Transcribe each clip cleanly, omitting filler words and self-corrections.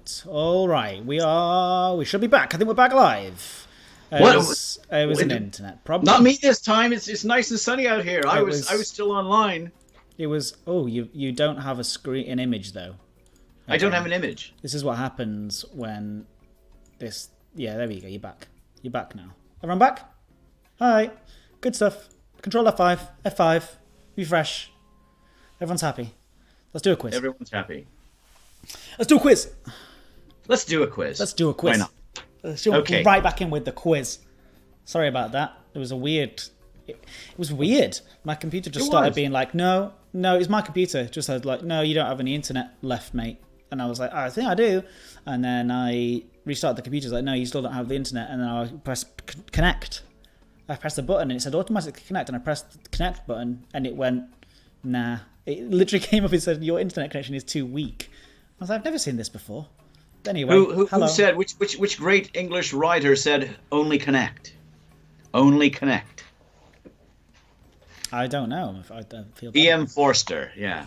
Right. All right. We should be back. I think we're back live. It was an internet problem. Not me this time. It's nice and sunny out here. I was still online. It was. Oh, you don't have an image though. Okay. I don't have an image. This is what happens when this. Yeah, there we go. You're back. You're back now. Everyone back? Hi. Good stuff. Control F5. F5. Refresh. Everyone's happy. Let's do a quiz. Everyone's happy. Let's do a quiz. Let's do a quiz. Let's do a quiz. Why not? Let's jump right back in with the quiz. Sorry about that. It was a weird. It was weird. My computer just started being like, no, it's my computer. Just said like, no, you don't have any internet left, mate. And I was like, I think I do. And then I restarted the computer. Like, no, you still don't have the internet. And then I pressed connect. I pressed the button and it said automatically connect. And I pressed the connect button and it went, nah. It literally came up and said your internet connection is too weak. I was like, I've never seen this before. Anyway, who said which great English writer said only connect? Only connect. I don't know. If I don't feel. E.M. Forster. Yeah.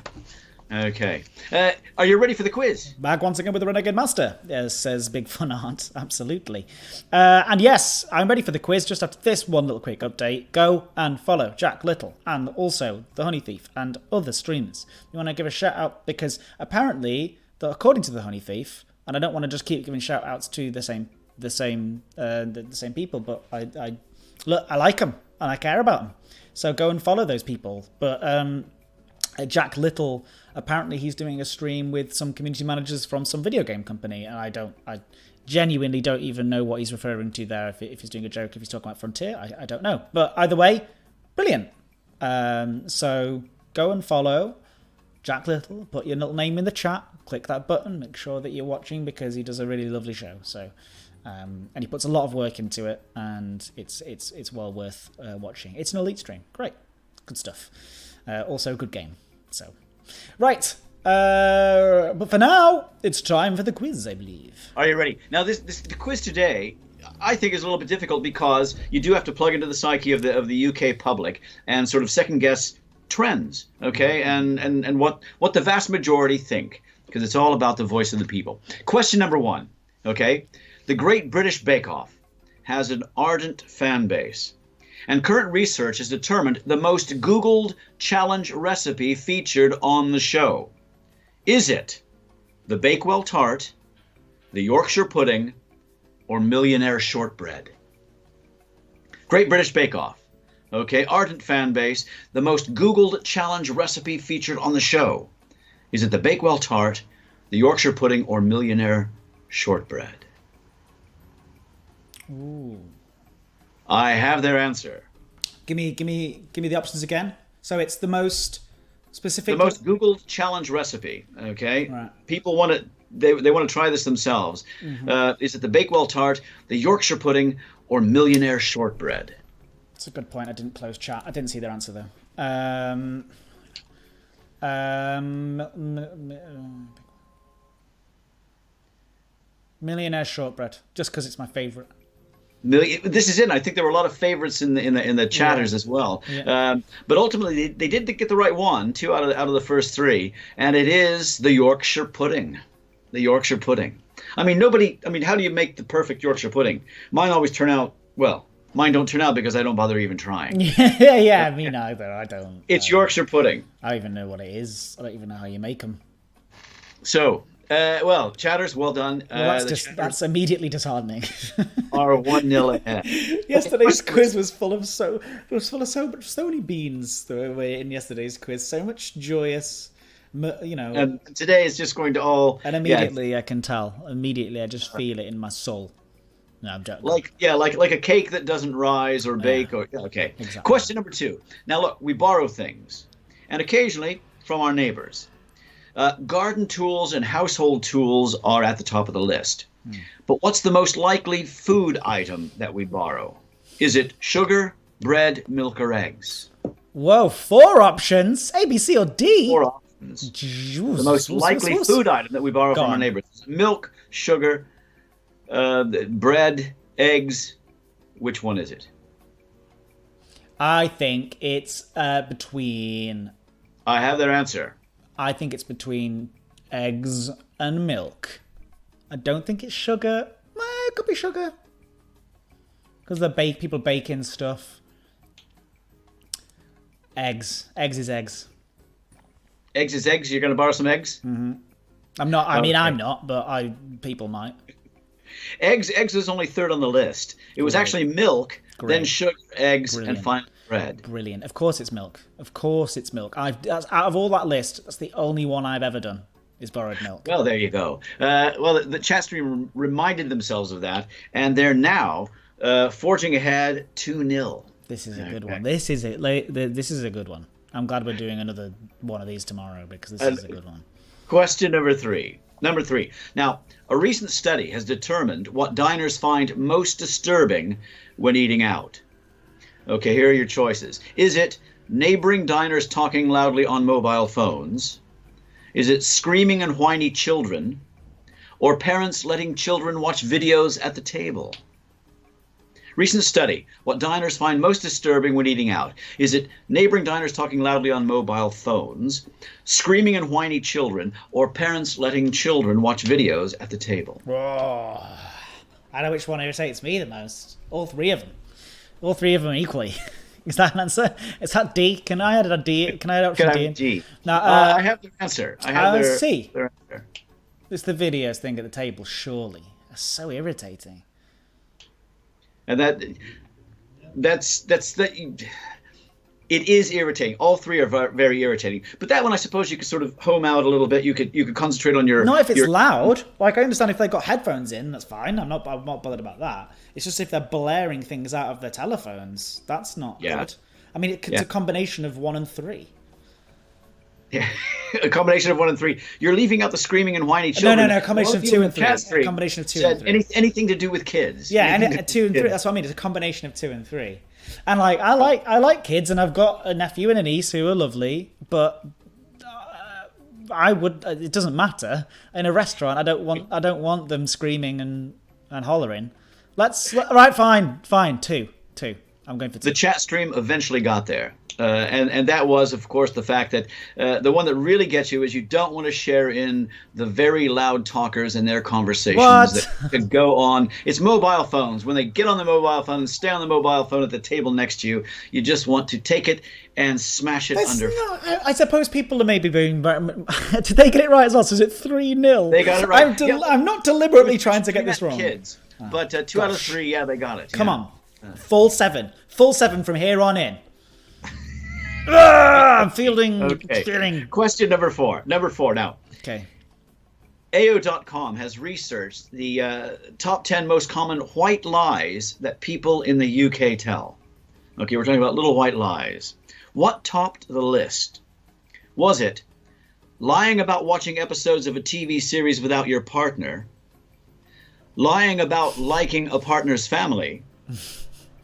Okay. Are you ready for the quiz? Back once again with the Renegade Master, says Big Fun Art. Absolutely. And yes, I'm ready for the quiz. Just after this one little quick update, go and follow Jack Little and also the Honey Thief and other streamers. You want to give a shout out because apparently, according to the Honey Thief, and I don't want to just keep giving shout outs to the same people, but I like them and I care about them. So go and follow those people. But Jack Little, apparently he's doing a stream with some community managers from some video game company, and I genuinely don't even know what he's referring to there. If he's doing a joke, if he's talking about Frontier, I don't know. But either way, brilliant. So go and follow Jack Little, put your little name in the chat, click that button, make sure that you're watching because he does a really lovely show. So, and he puts a lot of work into it, and it's well worth watching. It's an elite stream, great, good stuff. Also, good game. So, right. But for now, it's time for the quiz, I believe. Are you ready? Now, the quiz today, I think, is a little bit difficult because you do have to plug into the psyche of the UK public and sort of second guess trends, okay, and what the vast majority think, because it's all about the voice of the people. Question number 1, okay? The Great British Bake Off has an ardent fan base, and current research has determined the most Googled challenge recipe featured on the show. Is it the Bakewell tart, the Yorkshire pudding, or millionaire shortbread? Great British Bake Off. Okay, ardent fan base, the most Googled challenge recipe featured on the show. Is it the Bakewell tart, the Yorkshire pudding, or millionaire shortbread? Ooh. I have their answer. Give me the options again. So it's the most specific. The most Googled challenge recipe. Okay, right. People want to. They want to try this themselves. Mm-hmm. Is it the Bakewell tart, the Yorkshire pudding, or millionaire shortbread? That's a good point. I didn't close chat. I didn't see their answer though. Millionaire shortbread, just because it's my favourite. This is it. I think there were a lot of favorites in the chatters as well. Yeah. But ultimately, they did get the right one, 2 out of the first 3, and it is the Yorkshire pudding. The Yorkshire pudding. I mean, how do you make the perfect Yorkshire pudding? Mine always turn out well. Mine don't turn out because I don't bother even trying. Yeah, me neither. I don't. It's Yorkshire pudding. I don't even know what it is. I don't even know how you make them. So, chatters, well done. Well, that's immediately disheartening. Are 1-0 ahead. Yesterday's quiz was full of so many beans that were in yesterday's quiz. So much joyous, And today is just going to all. And immediately, I can tell. Immediately, I just feel it in my soul. No, I'm joking. Like a cake that doesn't rise or bake. Okay. Exactly. Question number 2. Now look, we borrow things, and occasionally from our neighbors. Garden tools and household tools are at the top of the list. But what's the most likely food item that we borrow? Is it sugar, bread, milk, or eggs? Whoa, 4 options? A, B, C, or D? 4 options. The most likely food item that we borrow from our neighbors. Milk, sugar, bread, eggs. Which one is it? I think it's between... I have their answer. I think it's between eggs and milk. I don't think it's sugar. It could be sugar. Because people bake in stuff. Eggs. Eggs is eggs. Eggs is eggs. You're going to borrow some eggs? Mm-hmm. I'm not. I mean, I'm not, but people might. Eggs was only third on the list. It was actually milk, then sugar, eggs, and finally bread. Brilliant. Of course it's milk. Of course it's milk. Out of all that list, that's the only one I've ever done is borrowed milk. Well, there you go. Well, the chat stream reminded themselves of that, and they're now forging ahead 2-0. This is a good one. This is a good one. I'm glad we're doing another one of these tomorrow because this is a good one. Question number three. Now, a recent study has determined what diners find most disturbing when eating out. Okay, here are your choices. Is it neighboring diners talking loudly on mobile phones? Is it screaming and whiny children? Or parents letting children watch videos at the table? Recent study. What diners find most disturbing when eating out. Is it neighboring diners talking loudly on mobile phones, screaming and whiny children, or parents letting children watch videos at the table? Oh, I know which one irritates me the most. All three of them. All three of them equally. Is that an answer? Is that D? Can I add a D? Can I add option D? D? Now, I have the answer. I have C. their answer. It's the videos thing at the table, surely. That's so irritating. And that's it is irritating. All three are very irritating. But that one, I suppose, you could sort of home out a little bit. You could concentrate on your. Not if it's loud. Like I understand if they've got headphones in, that's fine. I'm not bothered about that. It's just if they're blaring things out of their telephones, that's not good. I mean, it's a combination of 1 and 3. Yeah, a combination of 1 and 3. You're leaving out the screaming and whiny children. No, a combination of 2 and 3. A combination of 2 and 3. Anything to do with kids. Yeah, and 2 and 3. That's what I mean. It's a combination of 2 and 3. And like, I like kids, and I've got a nephew and a niece who are lovely, but it doesn't matter in a restaurant. I don't want them screaming and hollering. Fine. 2. I'm going for 2. The chat stream eventually got there. And that was, of course, the fact that the one that really gets you is you don't want to share in the very loud talkers and their conversations that could go on. It's mobile phones. When they get on the mobile phone and stay on the mobile phone at the table next to you, you just want to take it and smash it under. I suppose people are maybe being. Did they get it right as well? So is it 3-0? They got it right. I'm not deliberately trying to get this wrong. Kids, but 2 out of 3, they got it. Come on, full 7 from here on in. I'm feeling. Question number 4. Now. Okay. AO.com has researched the top 10 most common white lies that people in the UK tell. Okay, we're talking about little white lies. What topped the list? Was it lying about watching episodes of a TV series without your partner, lying about liking a partner's family,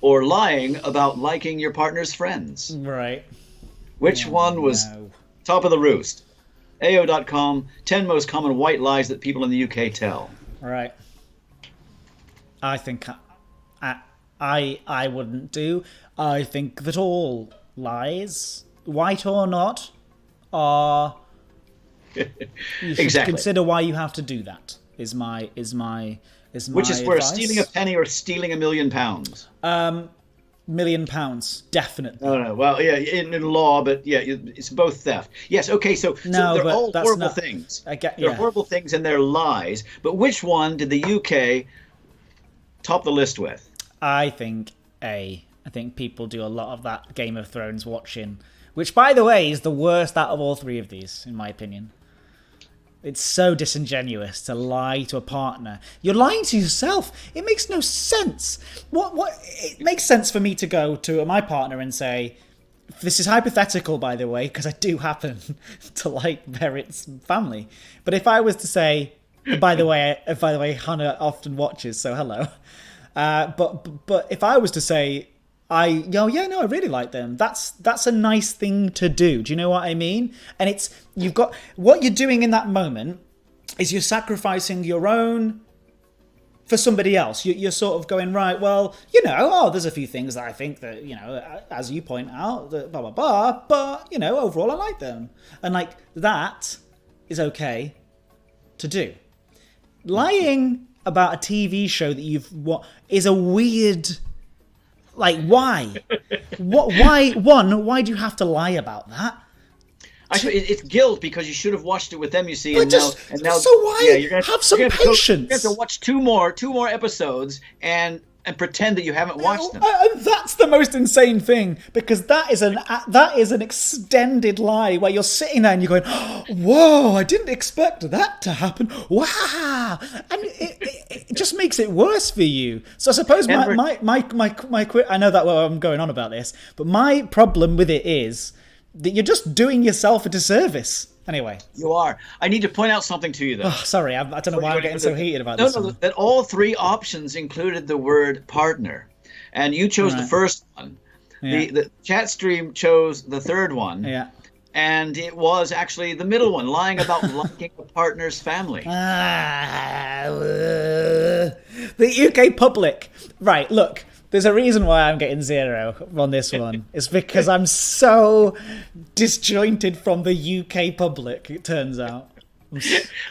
or lying about liking your partner's friends? Right. Which one was top of the roost? AO.com, 10 most common white lies that people in the UK tell. Right. I think I wouldn't do. I think that all lies, white or not, are. You should consider why you have to do that. Is my Which is where advice. Stealing a penny or stealing £1 million. £1 million, definitely. No. Well, yeah, in law, but yeah, it's both theft. Yes. Okay. So they're all horrible things. They're horrible things and they're lies. But which one did the UK top the list with? I think A. I think people do a lot of that Game of Thrones watching, which, by the way, is the worst out of all 3 of these, in my opinion. It's so disingenuous to lie to a partner. You're lying to yourself. It makes no sense. What? It makes sense for me to go to my partner and say, this is hypothetical, by the way, because I do happen to like Merritt's family. But if I was to say, by the way, Hannah often watches, so hello. But if I was to say, I really like them. That's a nice thing to do. Do you know what I mean? And you've got what you're doing in that moment is you're sacrificing your own for somebody else. You're sort of going, right, well, there's a few things that I think that, as you point out, that blah, blah, blah, but, overall I like them. And like that is okay to do. lying about a TV show that is a weird. Like, why? Why do you have to lie about that? Actually, it's guilt because you should have watched it with them. You see, So why? yeah, you're gonna have some patience. You have to watch two more episodes and pretend that you haven't watched them. And that's the most insane thing, because that is an extended lie where you're sitting there and you're going, "Whoa! I didn't expect that to happen. Wow!" And it just makes it worse for you. So I suppose I know that I'm going on about this, but my problem with it is that you're just doing yourself a disservice. Anyway. You are. I need to point out something to you, though. Oh, sorry, I don't know why I'm getting so heated about this. No, that all three options included the word partner. And you chose the first one. Yeah. The chat stream chose the third one. Yeah. And it was actually the middle one, lying about liking a partner's family. The UK public. Right, look. There's a reason why I'm getting 0 on this one. It's because I'm so disjointed from the UK public, it turns out.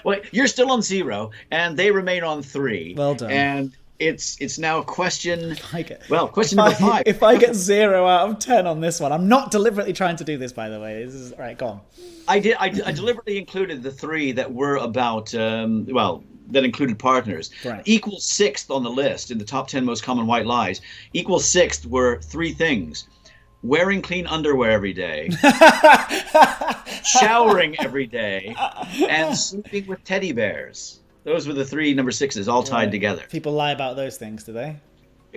Well, you're still on 0, and they remain on 3. Well done. And it's now question number 5. If I get 0 out of 10 on this one, I'm not deliberately trying to do this, by the way. This is right. Go on. I deliberately included the 3 that were about that included partners. Right. Equal 6th on the list in the top 10 most common white lies. Equal 6th were 3 things: wearing clean underwear every day, showering every day, and sleeping with teddy bears. Those were the 3 number 6s all tied together. People lie about those things, do they?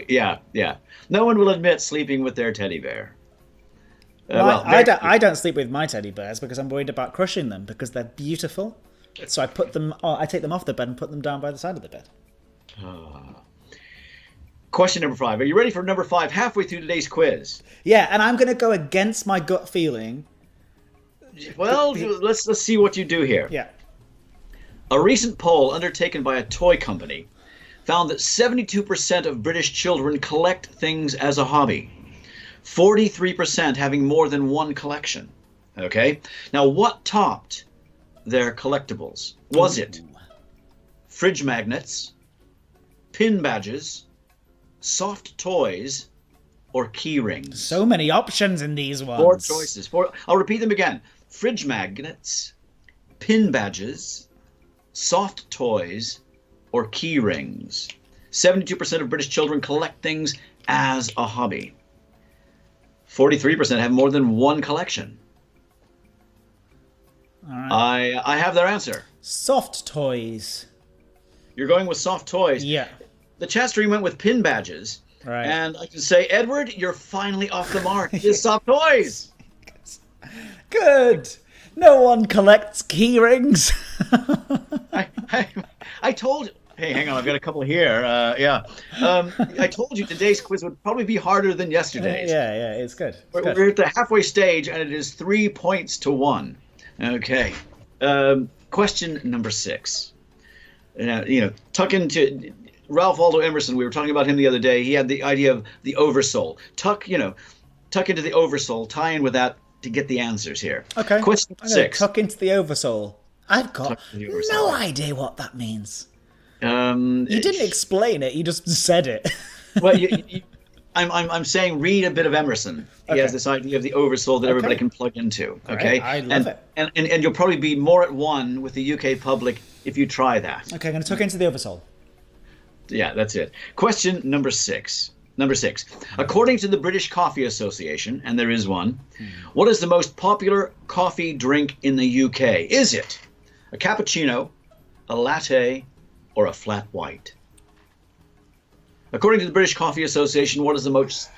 Yeah. No one will admit sleeping with their teddy bear. I don't sleep with my teddy bears because I'm worried about crushing them because they're beautiful. So I take them off the bed and put them down by the side of the bed. Question number 5. Are you ready for number 5? Halfway through today's quiz. Yeah, and I'm going to go against my gut feeling. Well, let's see what you do here. Yeah. A recent poll undertaken by a toy company found that 72% of British children collect things as a hobby. 43% having more than one collection. Okay? Now, what topped their collectibles? Was it fridge magnets, pin badges, soft toys, or key rings? So many options in these ones. 4 choices. I'll repeat them again. Fridge magnets, pin badges, soft toys, or key rings. 72% of British children collect things as a hobby. 43% have more than one collection. All right. I have their answer. Soft toys. You're going with soft toys. Yeah. The chat stream went with pin badges. Right. And I can say, Edward, you're finally off the mark. It's soft toys. Good. No one collects key rings. I told you. Hey, hang on. I've got a couple here. I told you today's quiz would probably be harder than yesterday's. Yeah. It's good. We're at the halfway stage, and it is 3 points to 1. Okay. Question number 6. Tuck into Ralph Waldo Emerson. We were talking about him the other day. He had the idea of the oversoul. Tuck into the oversoul. Tie in with that to get the answers here. Okay. Question 6. Tuck into the oversoul. I've got no idea what that means. You didn't explain it. You just said it. Well, I'm saying read a bit of Emerson. He has this idea of the oversoul that everybody can plug into. Okay, right, I love it. And you'll probably be more at one with the UK public if you try that. Okay, I'm going to tuck into the oversoul. Yeah, that's it. Question number 6. Number 6. According to the British Coffee Association, and there is one, what is the most popular coffee drink in the UK? Is it a cappuccino, a latte, or a flat white? According to the British Coffee Association, what is the most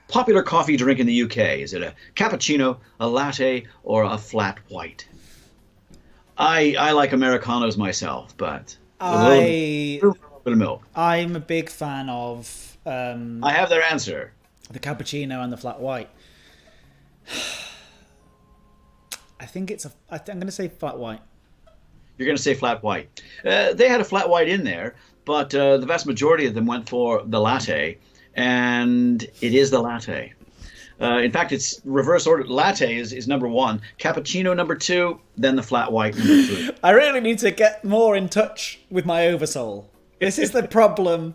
popular coffee drink in the UK? Is it a cappuccino, a latte, or a flat white? I like Americanos myself, but a little bit of milk. I'm a big fan of... I have their answer. The cappuccino and the flat white. I think I'm going to say flat white. You're going to say flat white. They had a flat white in there, but the vast majority of them went for the latte, and it is the latte. In fact, it's reverse order. Latte is number one, cappuccino number two, then the flat white number three. I really need to get more in touch with my oversoul. This is the problem.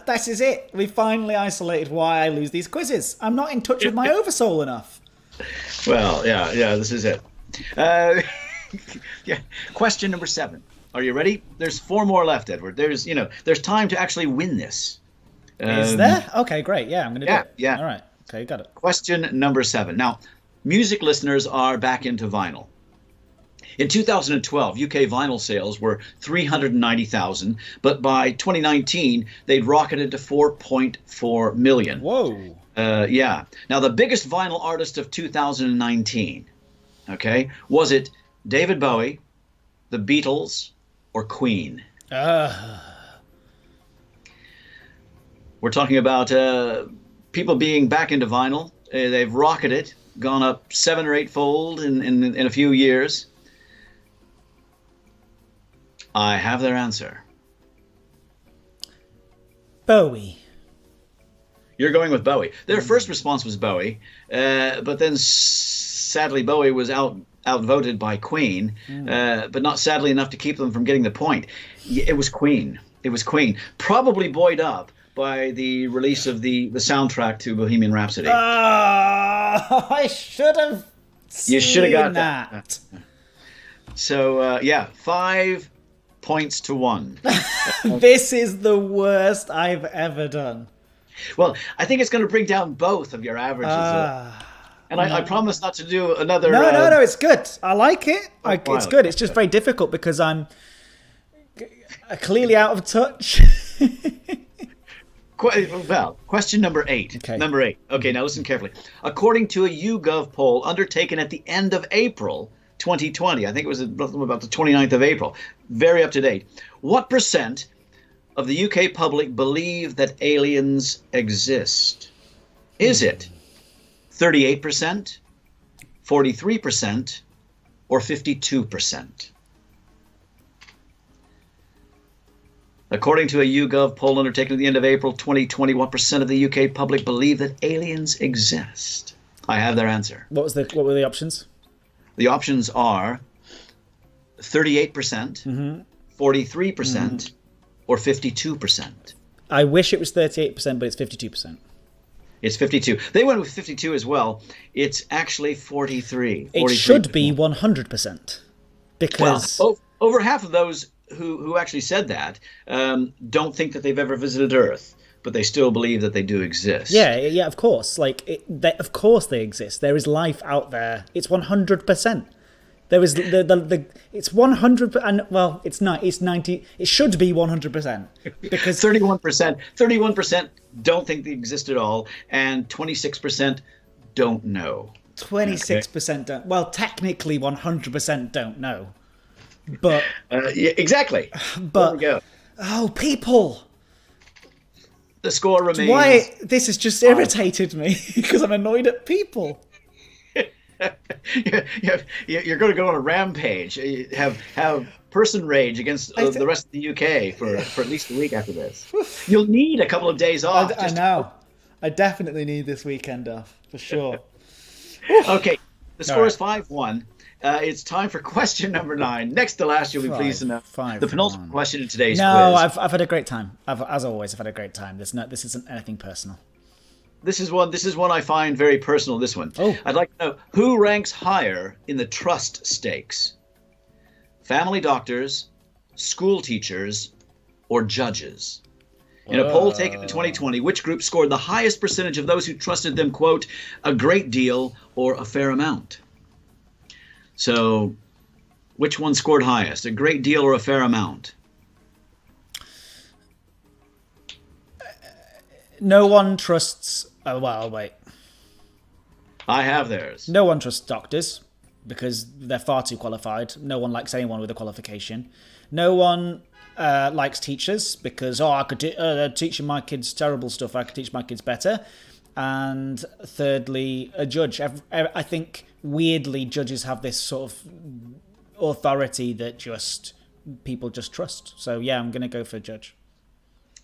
This is it. We finally isolated why I lose these quizzes. I'm not in touch with my oversoul enough. Well, yeah, this is it. Yeah. Question number 7. Are you ready? There's 4 more left, Edward. There's time to actually win this. Is there? Okay, great. Yeah, I'm going to do it. Yeah. All right. Okay, got it. Question number 7. Now, music listeners are back into vinyl. In 2012, UK vinyl sales were 390,000, but by 2019, they'd rocketed to 4.4 million. Whoa. Yeah. Now, the biggest vinyl artist of 2019, okay, was it David Bowie, the Beatles, or Queen? We're talking about people being back into vinyl. They've rocketed, gone up 7 or 8-fold in a few years. I have their answer. Bowie. You're going with Bowie. Their first response was Bowie, but then sadly Bowie was outvoted by Queen, but not sadly enough to keep them from getting the point. It was Queen. It was Queen. Probably buoyed up by the release of the soundtrack to Bohemian Rhapsody. I should have seen You should have got that. So, 5 points to 1. This is the worst I've ever done. Well, I think it's going to bring down both of your averages. And I promise not to do another... No, it's good. I like it. It's good. It's just very difficult because I'm clearly out of touch. Well, question number 8. Okay. Number 8. Okay, now listen carefully. According to a YouGov poll undertaken at the end of April 2020, I think it was about the 29th of April, very up to date, what percent of the UK public believe that aliens exist? Is it 38%, 43%, or 52%? According to a YouGov poll undertaken at the end of April 2020, what percent of the UK public believe that aliens exist? I have their answer. What were the options? The options are 38%, 43%, or 52%. I wish it was 38%, but it's 52%. It's 52. They went with 52 as well. It's actually 43. It should be 100%. Because... Well, over half of those who actually said that don't think that they've ever visited Earth, but they still believe that they do exist. Yeah, of course. Of course they exist. There is life out there. It's 100%. There is it's 100, and well, it's not. It's 90. It should be 100% because 31% don't think they exist at all, and 26% don't know. 26% don't. Well, technically, 100% don't know. But yeah, exactly. But there we go. Oh, people. The score remains. Why this has just irritated me because I'm annoyed at people. You're going to go on a rampage. You have person rage against the rest of the UK for at least a week after this. You'll need a couple of days off. I know. I definitely need this weekend off for sure. Okay, the score is 5-1. It's time for question number 9. Next to last, you'll be pleased to know the penultimate question in today's quiz. No, I've had a great time. As always, I've had a great time. This isn't anything personal. This is one I find very personal. This one. Oh. I'd like to know who ranks higher in the trust stakes: family doctors, school teachers, or judges. In a poll taken in 2020, which group scored the highest percentage of those who trusted them, quote, a great deal or a fair amount? So, which one scored highest, a great deal or a fair amount? No one trusts... Oh, well, wait. I have theirs. No one trusts doctors because they're far too qualified. No one likes anyone with a qualification. No one likes teachers because, I could teaching my kids terrible stuff. I could teach my kids better. And thirdly, a judge. I think, weirdly, judges have this sort of authority that people just trust. So, yeah, I'm going to go for judge.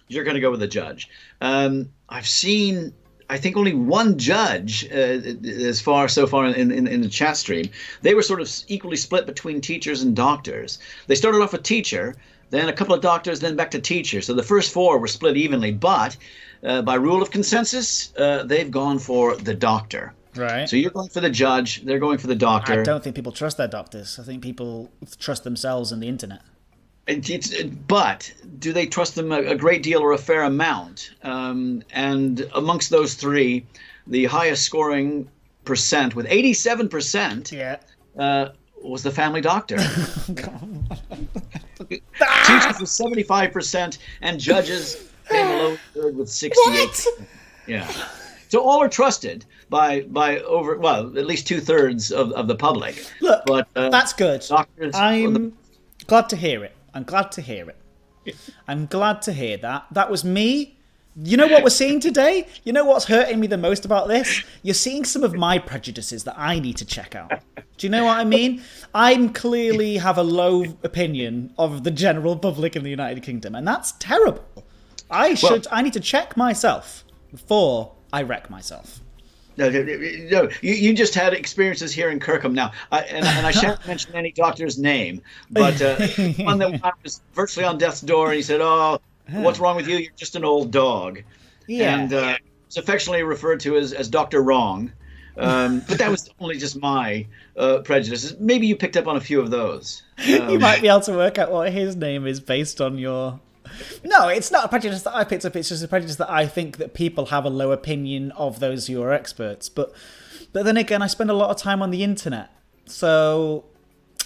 You're going to go with the judge. I've seen I think only one judge, so far in the chat stream. They were sort of equally split between teachers and doctors. They started off with teacher, then a couple of doctors, then back to teacher. So the first four were split evenly, but by rule of consensus, they've gone for the doctor. Right. So you're going for the judge, they're going for the doctor. I don't think people trust their doctors. I think people trust themselves and the internet. But do they trust them a great deal or a fair amount? And amongst those three, the highest scoring percent, with 87%, was the family doctor. Teachers with 75%, and judges came below third with 68%. What? Yeah. So all are trusted by over, well, at least 2/3 of the public. Look, but that's good. I'm glad to hear it. I'm glad to hear it. I'm glad to hear that. That was me. You know what we're seeing today? You know what's hurting me the most about this? You're seeing some of my prejudices that I need to check out. Do you know what I mean? I clearly have a low opinion of the general public in the United Kingdom, and that's terrible. I need to check myself before I wreck myself. No, you just had experiences here in Kirkham now, and I shan't mention any doctor's name, but one that was virtually on death's door, and he said, "Oh, what's wrong with you? You're just an old dog." Yeah. And it's affectionately referred to as Dr. Wrong, but that was only just my prejudices. Maybe you picked up on a few of those. You might be able to work out what his name is based on your... No, it's not a prejudice that I picked up. It's just a prejudice that I think that people have a low opinion of those who are experts. But then again, I spend a lot of time on the internet, so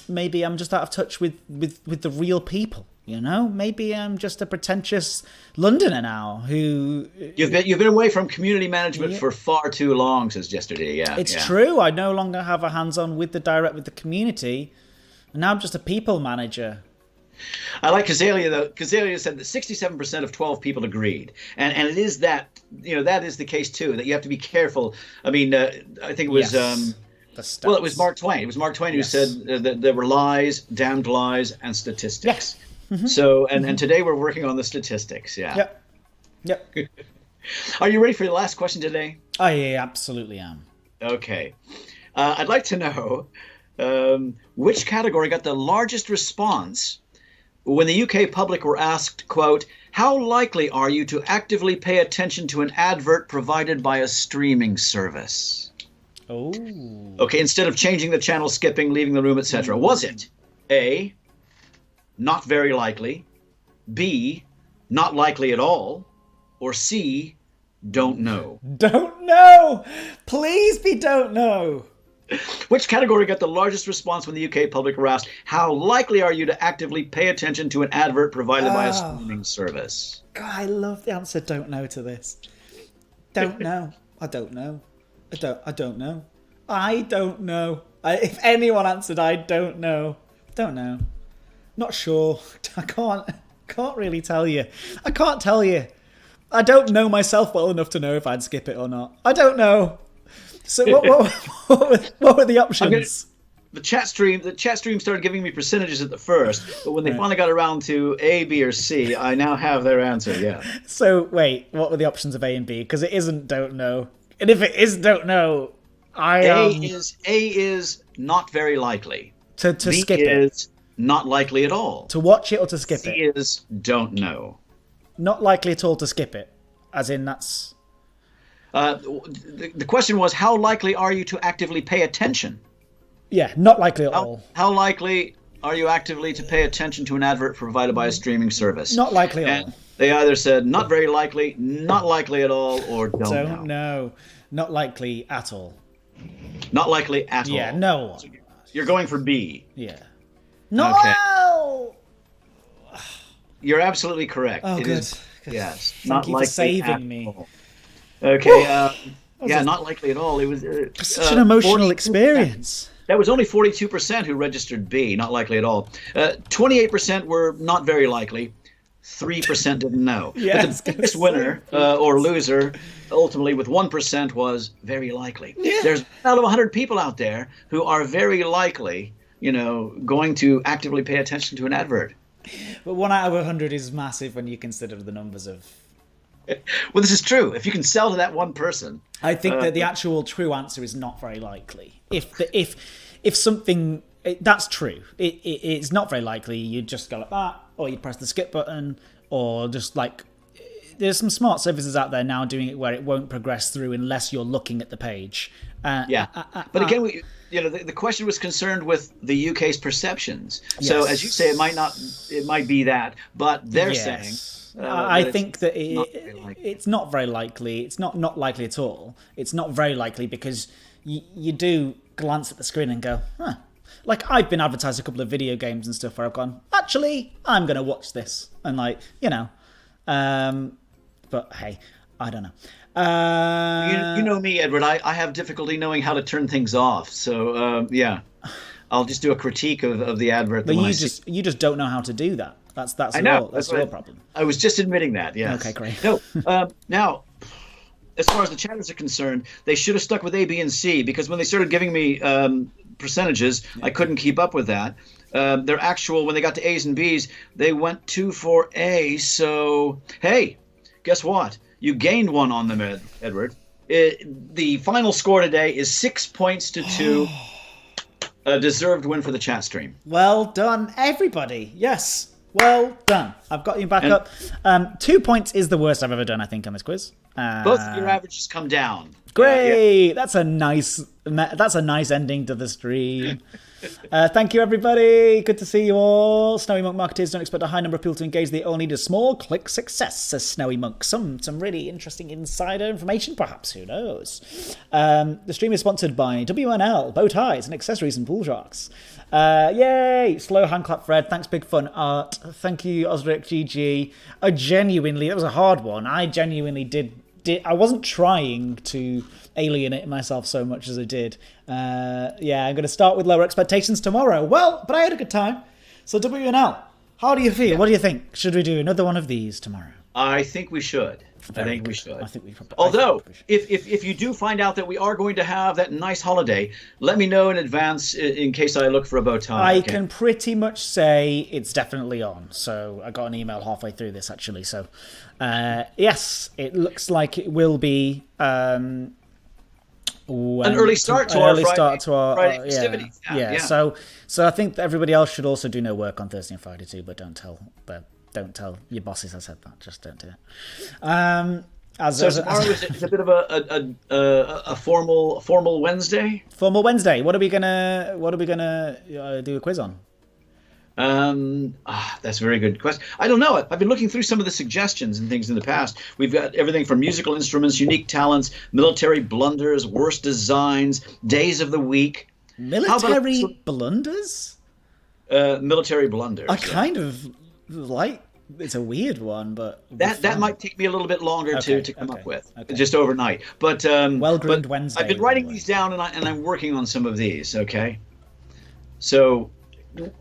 maybe I'm just out of touch with the real people. You know, maybe I'm just a pretentious Londoner now who... You've been away from community management for far too long, says Yesterday. Yeah, it's true. I no longer have a hands-on with the community, and now I'm just a people manager. I like Kazalia, though. Kazalia said that 67% of 12 people agreed. And it is that, that is the case, too, that you have to be careful. I mean, I think it was, it was Mark Twain. It was Mark Twain who said that there were lies, damned lies, and statistics. Yes. Mm-hmm. So, and today we're working on the statistics, yeah. Yep. Are you ready for the last question today? I absolutely am. Okay. I'd like to know which category got the largest response when the UK public were asked, quote, "How likely are you to actively pay attention to an advert provided by a streaming service?" Oh. Okay, instead of changing the channel, skipping, leaving the room, etc. Was it A, not very likely, B, not likely at all, or C, don't know? Don't know! Please be don't know! Which category got the largest response when the UK public were asked, how likely are you to actively pay attention to an advert provided by a streaming service? God, I love the answer don't know to this. Don't know. I don't know. I don't know. I don't know. If anyone answered I don't know. Don't know. Not sure. I can't really tell you. I can't tell you. I don't know myself well enough to know if I'd skip it or not. I don't know. So what were the options? The chat stream started giving me percentages at the first, but when they finally got around to A, B, or C, I now have their answer. Yeah. So wait, what were the options of A and B? Because it isn't don't know, and if it is don't know, A is not very likely. To B skip it. Is not likely at all. To watch it or to skip C it. is don't know. Not likely at all to skip it, as in that's. The question was, how likely are you to actively pay attention? Yeah, not likely at all. How likely are you actively to pay attention to an advert provided by a streaming service? Not likely at all. They either said not very likely, not likely at all, or don't know. Not likely at all. Not likely at all. Yeah, no. So you're going for B. Yeah. No! Okay. You're absolutely correct. Oh, good. Yes. Thank you for saving me. Okay, not likely at all. It was such an emotional experience. That was only 42% who registered B, not likely at all. 28% were not very likely. 3% didn't know. Yes, but the biggest winner or loser, ultimately with 1%, was very likely. Yeah. There's out of 100 people out there who are very likely, going to actively pay attention to an advert. But 1 out of 100 is massive when you consider the numbers of Well, this is true. If you can sell to that one person, I think that the actual true answer is not very likely. If something that's true, it's not very likely. You just go like that, or you press the skip button, or just like there's some smart services out there now doing it where it won't progress through unless you're looking at the page. But again, the question was concerned with the UK's perceptions. So as you say, it might be that, but they're saying. I think that it's not very likely. It's not likely at all. It's not very likely because you do glance at the screen and go, huh. Like, I've been advertised a couple of video games and stuff where I've gone, actually, I'm going to watch this. And like, but hey, I don't know. You know me, Edward. I have difficulty knowing how to turn things off. So, I'll just do a critique of the advert. But you just don't know how to do that. That's your problem. I was just admitting that. Yes. Okay, great. No. Now, as far as the channels are concerned, they should have stuck with A, B, and C because when they started giving me percentages, I couldn't keep up with that. Their actual when they got to A's and B's, they went 2 for A. So hey, guess what? You gained one on them, Edward. The final score today is 6 points to 2. A deserved win for the chat stream. Well done, everybody. Yes. Well done. I've got you back up. 2 points is the worst I've ever done, I think, on this quiz. Both of your averages come down. Great. That's a nice ending to the stream. Thank you, everybody. Good to see you all. Snowy Monk marketers don't expect a high number of people to engage. They only need a small click success, says Snowy Monk. Some really interesting insider information, perhaps. Who knows? The stream is sponsored by WNL, bow ties and accessories and pool sharks. Yay! Slow hand clap, Fred. Thanks, Big Fun Art. Thank you, Osric GG. That was a hard one. I genuinely did. I wasn't trying to alienate myself so much as I did. I'm going to start with lower expectations tomorrow. Well, but I had a good time. So WNL, how do you feel? What do you think? Should we do another one of these tomorrow? I think we should. I think we should. Although, if you do find out that we are going to have that nice holiday, let me know in advance in case I look for a bow tie. I can pretty much say it's definitely on. So I got an email halfway through this, actually. So, yes, it looks like it will be an early start to our Friday festivities. Yeah. So I think that everybody else should also do no work on Thursday and Friday too, but don't tell your bosses I said that. Just don't do it. So tomorrow is a bit of a formal Wednesday. Formal Wednesday. What are we gonna do a quiz on? That's a very good question. I don't know. I've been looking through some of the suggestions and things in the past. We've got everything from musical instruments, unique talents, military blunders, worst designs, days of the week. Military blunders? Military blunders. I kind of like. It's a weird one, but that might take me a little bit longer to come up with, just overnight. But well-groomed Wednesday. I've been writing these down, and I'm working on some of these. Okay, so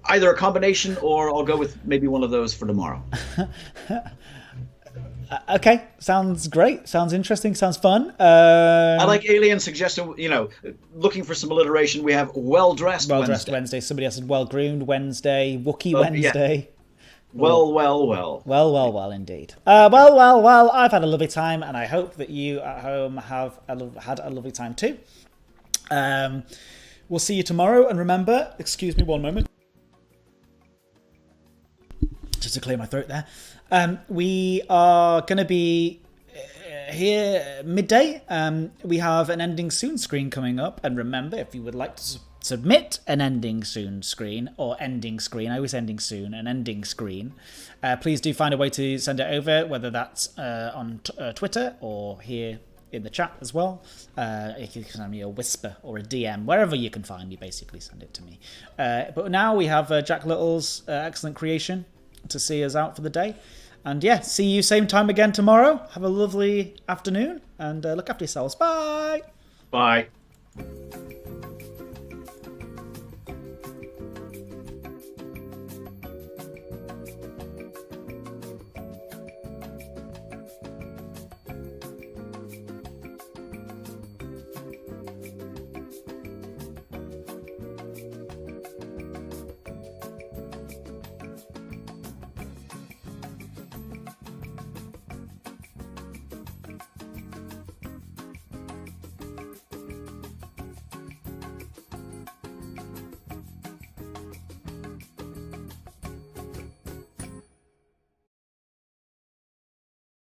either a combination, or I'll go with maybe one of those for tomorrow. Okay, sounds great. Sounds interesting. Sounds fun. I like Alien suggestion. Looking for some alliteration. We have well-dressed Wednesday. Somebody else said well-groomed Wednesday. Wookiee Wednesday. Yeah. Well, indeed. Well, I've had a lovely time, and I hope that you at home have had a lovely time too. We'll see you tomorrow, and remember, excuse me one moment, just to clear my throat there. We are going to be here midday. We have an ending soon screen coming up, and remember, if you would like to submit an ending soon screen, or ending screen, I always ending soon, an ending screen, please do find a way to send it over, whether that's on Twitter or here in the chat as well. If you can send me a whisper or a DM, wherever you can find me, basically send it to me. But now we have Jack Little's excellent creation to see us out for the day. And yeah, see you same time again tomorrow. Have a lovely afternoon, and look after yourselves. Bye. Bye.